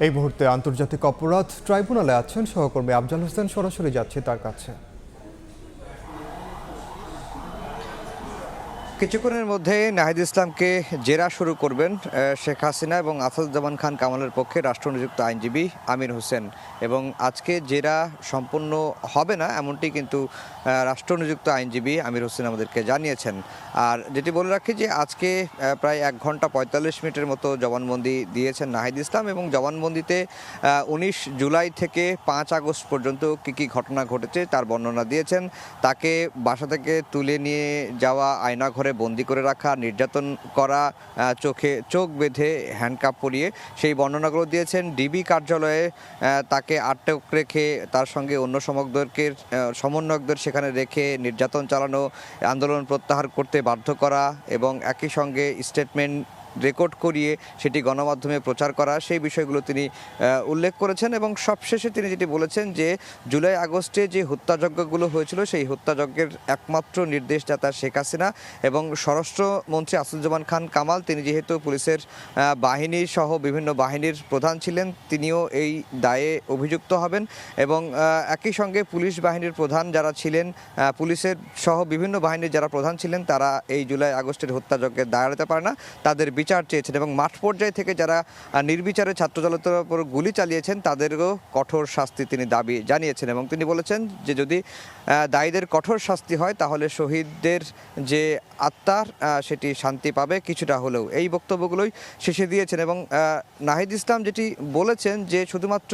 এই মুহূর্তে আন্তর্জাতিক অপরাধ ট্রাইব্যুনালে আছেন সহকর্মী আফজাল হোসেন, সরাসরি যাচ্ছে তার কাছে। কিছুক্ষণের মধ্যে নাহিদ ইসলামকে জেরা শুরু করবেন শেখ হাসিনা এবং আসাদুজ্জামান খান কামালের পক্ষে রাষ্ট্রনিযুক্ত আইনজীবী আমির হোসেন। এবং আজকে জেরা সম্পূর্ণ হবে না এমনটি কিন্তু রাষ্ট্রনিযুক্ত আইনজীবী আমির হোসেন আমাদেরকে জানিয়েছেন। আর যেটি বলে রাখি যে আজকে প্রায় 1 ঘন্টা 45 মিনিটের মতো জবানবন্দি দিয়েছেন নাহিদ ইসলাম, এবং জবানবন্দিতে 19 জুলাই থেকে 5 আগস্ট পর্যন্ত কী ঘটনা ঘটেছে তার বর্ণনা দিয়েছেন। তাকে বাসা থেকে তুলে নিয়ে যাওয়া, আয়নাঘরে বন্দি করে রাখা, নির্যাতন করা, চোখ বেঁধে হ্যান্ডকাপ পরিয়ে সেই বর্ণনাগুলো দিয়েছেন। ডিবি কার্যালয়ে তাকে আটক রেখে তার সঙ্গে অন্য সমন্বয়কদের সেখানে রেখে নির্যাতন চালানো, আন্দোলন প্রত্যাহার করতে বাধ্য করা এবং একই সঙ্গে স্টেটমেন্ট রেকর্ড করিয়ে সেটি গণমাধ্যমে প্রচার করা, সেই বিষয়গুলো তিনি উল্লেখ করেছেন। এবং সবশেষে তিনি যেটি বলেছেন যে জুলাই আগস্টে যে হত্যাযজ্ঞগুলো হয়েছিল সেই হত্যাযজ্ঞের একমাত্র নির্দেশদাতা শেখ হাসিনা এবং স্বরাষ্ট্রমন্ত্রী আসাদুজ্জামান খান কামাল। তিনি যেহেতু পুলিশের বাহিনী সহ বিভিন্ন বাহিনীর প্রধান ছিলেন, তিনিও এই দায়ে অভিযুক্ত হবেন। এবং একই সঙ্গে পুলিশ বাহিনীর প্রধান যারা ছিলেন, পুলিশের সহ বিভিন্ন বাহিনীর যারা প্রধান ছিলেন, তারা এই জুলাই আগস্টের হত্যাযজ্ঞের দায় এড়াতে পারে না, তাদের বিচার চেয়েছেন। এবং মাঠ পর্যায় থেকে যারা নির্বিচারে ছাত্র জনতার উপর গুলি চালিয়েছেন তাদেরও কঠোর শাস্তি তিনি দাবি জানিয়েছেন। এবং তিনি বলেছেন যে যদি দায়ীদের কঠোর শাস্তি হয় তাহলে শহীদদের যে আত্মার সেটি শান্তি পাবে কিছুটা হলেও, এই বক্তব্যগুলোই শেষে দিয়েছেন। এবং নাহিদ ইসলাম যেটি বলেছেন যে শুধুমাত্র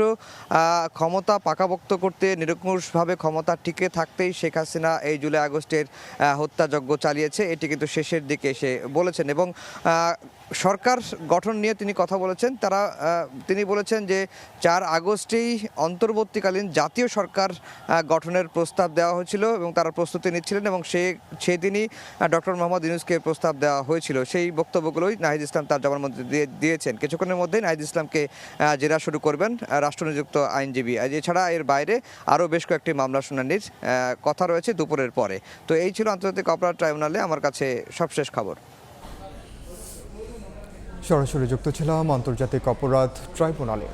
ক্ষমতা পাকাপোক্ত করতে, নিরঙ্কুশভাবে ক্ষমতা টিকে থাকতেই শেখ হাসিনা এই জুলাই আগস্টের হত্যাযজ্ঞ চালিয়েছে, এটি কিন্তু শেষের দিকে এসে বলেছেন। এবং সরকার গঠন নিয়ে তিনি কথা বলেছেন। তিনি বলেছেন যে 4 আগস্টেই অন্তর্বর্তীকালীন জাতীয় সরকার গঠনের প্রস্তাব দেওয়া হয়েছিল এবং তারা প্রস্তুতি নিচ্ছিলেন, এবং সেদিনই ডক্টর মোহাম্মদ ইউনূসকে প্রস্তাব দেওয়া হয়েছিল। সেই বক্তব্যগুলোই নাহিদ ইসলাম তার জবানবন্দি দিয়েছেন। কিছুক্ষণের মধ্যেই নাহিদ ইসলামকে জেরা শুরু করবেন রাষ্ট্রনিযুক্ত আইনজীবী। এছাড়া এর বাইরে আরও বেশ কয়েকটি মামলা শুনানির কথা রয়েছে দুপুরের পরে। তো এই ছিল আন্তর্জাতিক অপরাধ ট্রাইব্যুনালে আমার কাছে সবশেষ খবর। সরাসরি যুক্ত ছিলাম আন্তর্জাতিক অপরাধ ট্রাইব্যুনালে।